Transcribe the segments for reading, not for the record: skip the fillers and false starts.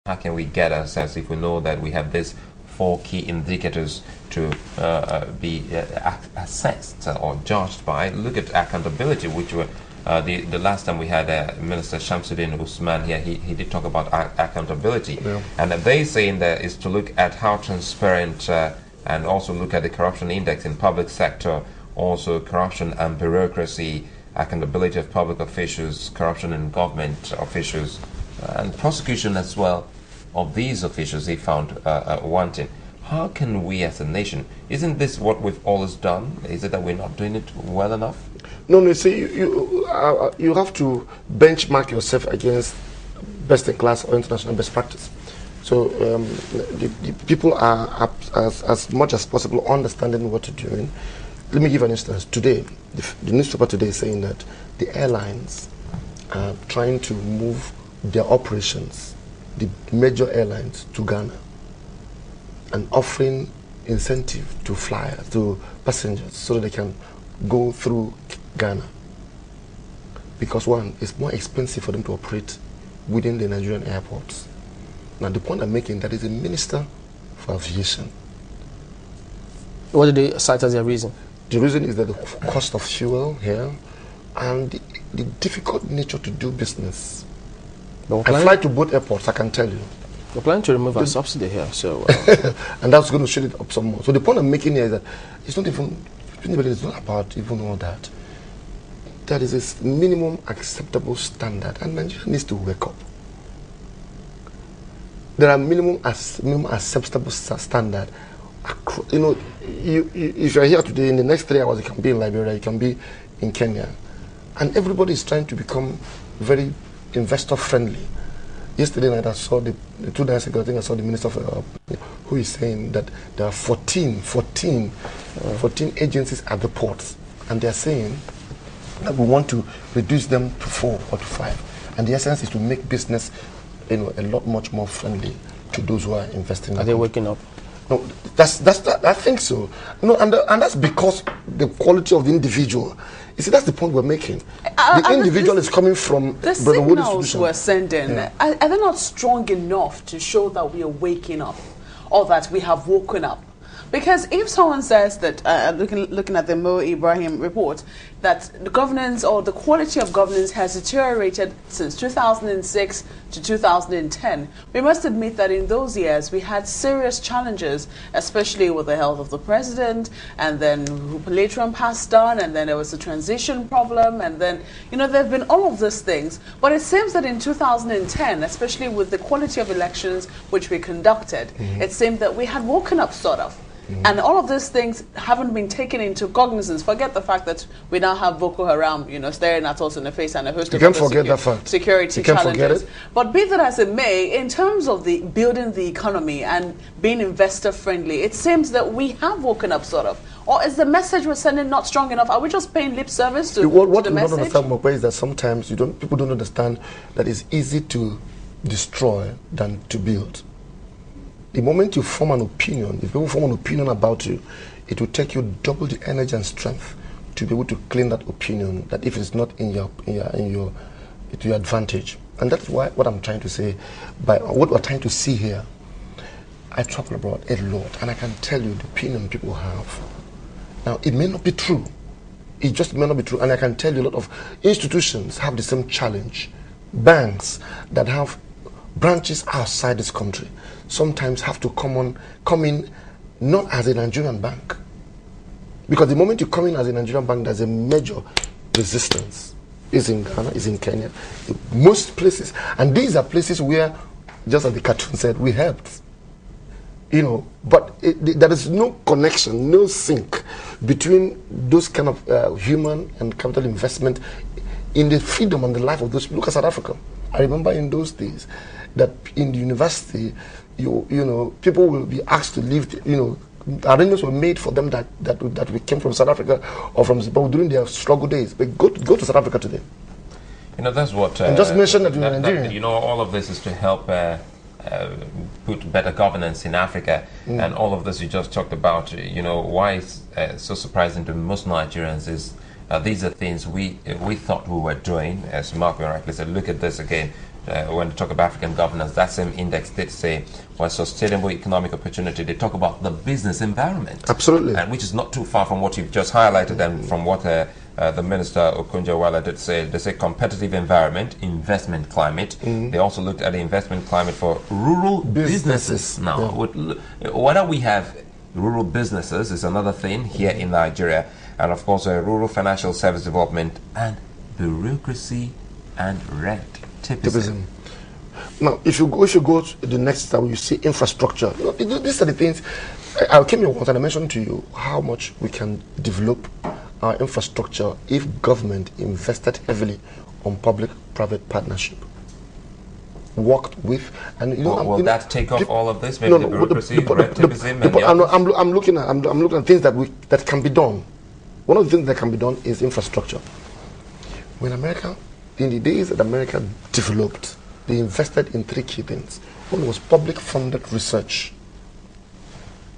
how can we get a sense if we know that we have these four key indicators to be assessed or judged by? Look at accountability, which were the last time we had Minister Shamsuddin Usman here, he did talk about accountability. Yeah. And they saying that is to look at how transparent and also look at the corruption index in public sector, also corruption and bureaucracy, accountability of public officials, corruption in government officials, and prosecution as well of these officials they found wanting. How can we as a nation, isn't this what we've always done? Is it that we're not doing it well enough? No, see, you have to benchmark yourself against best in class or international best practice. So the people are as much as possible understanding what they're doing. Let me give an instance. Today, the newspaper today is saying that the airlines are trying to move their operations, the major airlines, to Ghana, and offering incentive to flyers, to passengers, so that they can go through Ghana. Because one, it's more expensive for them to operate within the Nigerian airports. Now the point I'm making, that is a minister for aviation. What did they cite as their reason? The reason is that the cost of fuel here and the difficult nature to do business. I fly to both airports, I can tell you. We're planning to remove our subsidy here, so... and that's going to shut it up some more. So the point I'm making here is that it's not even, it's not about even all that. That is a minimum acceptable standard, and Nigeria needs to wake up. There are minimum acceptable standard. You know, if you're here today, in the next 3 hours, you can be in Liberia, you can be in Kenya. And everybody is trying to become very investor friendly. Yesterday night I saw 2 days ago, I think I saw the minister who is saying that there are 14 agencies at the ports, and they are saying that we want to reduce them to 4 or to 5. And the essence is to make business, a lot much more friendly to those who are investing. Are they waking up? No, I think so. No, and that's because the quality of the individual. You see, that's the point we're making. The individual is coming from the signals we're sending. Yeah. Are they not strong enough to show that we are waking up, or that we have woken up? Because if someone says that, looking at the Mo Ibrahim report, that the governance or the quality of governance has deteriorated since 2006 to 2010, we must admit that in those years we had serious challenges, especially with the health of the president, and then who later on passed on, and then there was a transition problem, and then, there have been all of these things. But it seems that in 2010, especially with the quality of elections which we conducted, it seemed that we had woken up, sort of. And all of these things haven't been taken into cognizance. Forget the fact that we now have Boko Haram, staring at us in the face, and a host of other security challenges. But be that as it may, in terms of the building the economy and being investor friendly, it seems that we have woken up, sort of. Or is the message we're sending not strong enough? Are we just paying lip service to the message? What you don't understand, Mokwe, is that sometimes people don't understand that it's easy to destroy than to build. The moment you form an opinion, if people form an opinion about you, it will take you double the energy and strength to be able to claim that opinion, that if it's not to your advantage. And that's what I'm trying to say. By what we're trying to see here, I travel abroad a lot, and I can tell you the opinion people have. Now, it may not be true. It just may not be true. And I can tell you a lot of institutions have the same challenge. Banks that have branches outside this country sometimes have to come in not as a Nigerian bank. Because the moment you come in as a Nigerian bank, there's a major resistance. It's in Ghana, it's in Kenya, most places. And these are places where, just as the cartoon said, we helped. But there is no connection, no sync between those kind of human and capital investment in the freedom and the life of those people. Look at South Africa. I remember in those days that in the university, people will be asked to leave. Arrangements were made for them that we came from South Africa or from Zimbabwe during their struggle days. But go to South Africa today. That's what. And just mention that you're Nigerian. All of this is to help put better governance in Africa, and all of this you just talked about. Why it's so surprising to most Nigerians is these are things we thought we were doing, as Mark rightly said. Look at this again. when they talk about African governance, that same index did say, well, sustainable economic opportunity, they talk about the business environment. Absolutely. And which is not too far from what you've just highlighted and from what the Minister Okonjo-Iweala did say. They say competitive environment, investment climate. They also looked at the investment climate for rural businesses. Now, whether we have rural businesses is another thing here in Nigeria, and of course rural financial service development and bureaucracy and red tapeism. Now, if you go to the next time, you see infrastructure. These are the things. I came here once and I mentioned to you how much we can develop our infrastructure if government invested heavily on public-private partnership. Worked with, and will that take off all of this? Maybe the bureaucracy, red tapeism, and I'm looking at things that can be done. One of the things that can be done is infrastructure. When America, in the days that America developed, they invested in three key things. One was public-funded research.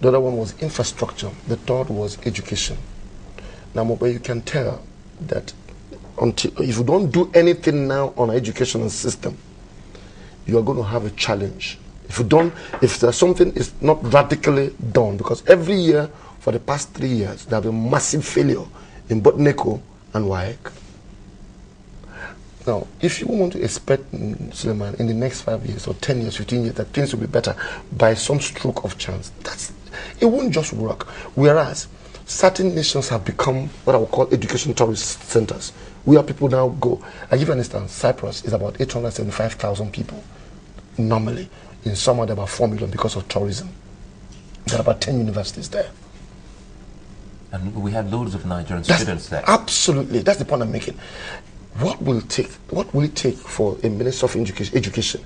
The other one was infrastructure. The third was education. Now, but you can tell that if you don't do anything now on our educational system, you are going to have a challenge. If there's something is not radically done, because every year for the past 3 years, there have been massive failure in both NECO and WAEC. Now, if you want to expect, Suleiman, in the next 5 years or 10 years, 15 years, that things will be better by some stroke of chance, it won't just work. Whereas certain nations have become what I would call education tourist centers, where people now go. I give you an instance. Cyprus is about 875,000 people normally. In summer, there are about 4 million because of tourism. There are about 10 universities there. And we have loads of Nigerian students there. Absolutely. That's the point I'm making. What will it take for a Minister of Education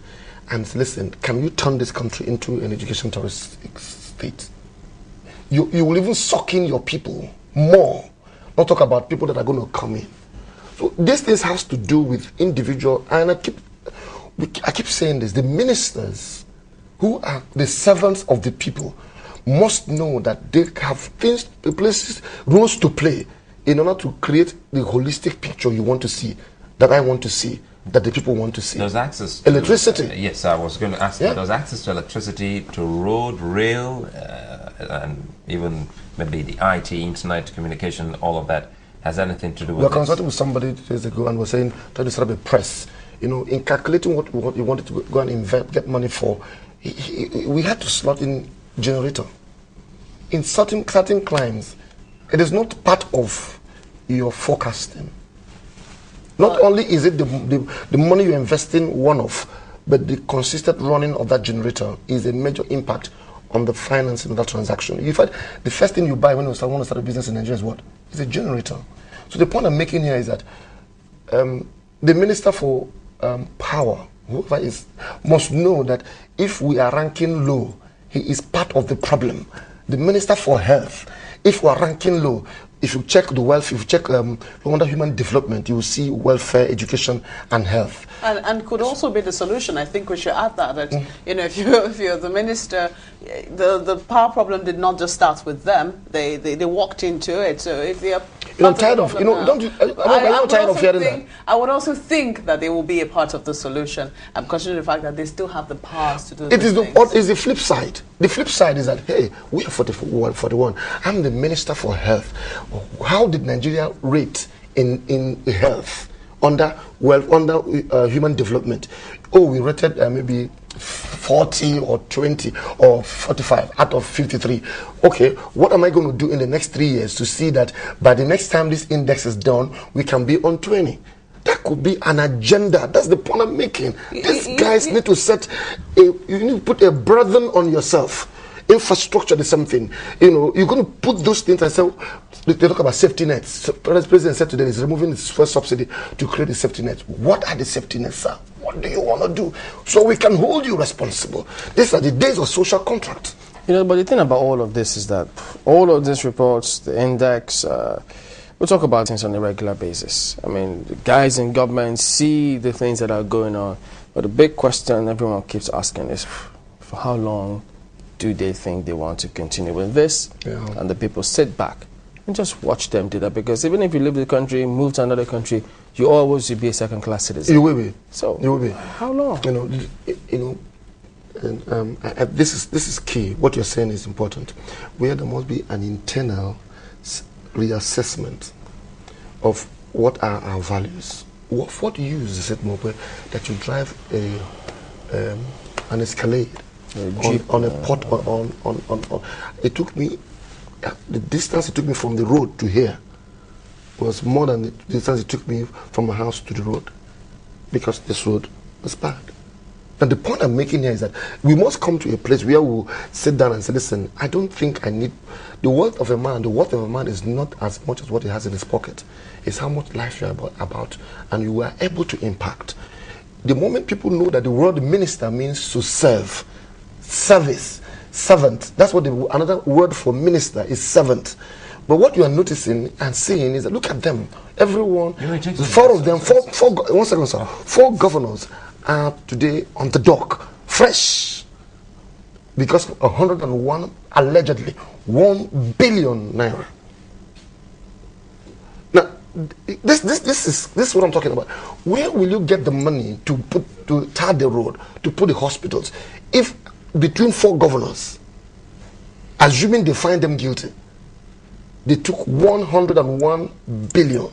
and listen, can you turn this country into an education tourist state? You will even suck in your people more. Not talk about people that are going to come in. So this has to do with individual, and I keep saying this, the ministers who are the servants of the people must know that they have roles to play in order to create the holistic picture you want to see, that I want to see, that the people want to see. There's access to electricity. Yes, I was going to ask you. There's access to electricity, to road, rail, and even maybe the IT, internet, communication, all of that. Has anything to do with We were consulting with somebody 2 days ago and was saying, trying to set up a press. In calculating what you wanted to go and invest, get money for, we had to slot in generator. In certain climes, it is not part of your forecasting. Not only is it the money you invest in one-off, but the consistent running of that generator is a major impact on the financing of that transaction. In fact, the first thing you buy when you want to start a business in Nigeria is what? It's a generator. So the point I'm making here is that the Minister for Power, whoever is, must know that if we are ranking low, he is part of the problem. The Minister for Health, if we are ranking low, if you check the wealth, if you check under human development, you will see welfare, education, and health. And could also be the solution. I think we should add that if you're the minister, the power problem did not just start with them. They walked into it. So if they are I'm tired of I'm not tired of hearing that. I would also think that they will be a part of the solution. I'm considering the fact that they still have the powers to do it. What is the flip side? The flip side is that, hey, we are 41. I'm the Minister for Health. How did Nigeria rate in health under human development? Oh, we rated maybe 40 or 20 or 45 out of 53. Okay, what am I going to do in the next 3 years to see that by the next time this index is done, we can be on 20? That could be an agenda. That's the point I'm making. These guys need to you need to put a burden on yourself. Infrastructure is something. You're going to put those things and say, they talk about safety nets. The president said today he's removing his first subsidy to create a safety net. What are the safety nets, sir? What do you want to do? So we can hold you responsible. These are the days of social contract. But the thing about all of this is that all of these reports, the index, we talk about things on a regular basis. I mean, the guys in government see the things that are going on. But the big question everyone keeps asking is, for how long do they think they want to continue with this? Yeah. And the people sit back and just watch them do that, because even if you leave the country, move to another country, you always will be a second-class citizen. You will be. So you will be. How long? And this is key. What you're saying is important. Where there must be an internal reassessment of what are our values. What use is it more that you drive an Escalade on a pot on? It took me the distance it took me from the road to here was more than the distance it took me from my house to the road, because this road was bad. And the point I'm making here is that we must come to a place where we'll sit down and say, listen, I don't think I need the worth of a man. The worth of a man is not as much as what he has in his pocket. It's how much life you're about and you are able to impact. The moment people know that the word minister means to serve, service, servant. That's what another word for minister is, servant. But what you are noticing and seeing is that look at them. Everyone, four of them, four governors are today on the dock, fresh, because 101 allegedly 1 billion naira. Now, this is what I'm talking about. Where will you get the money to tar the road, to put the hospitals, if between 4 governors, assuming they find them guilty, they took 101 billion?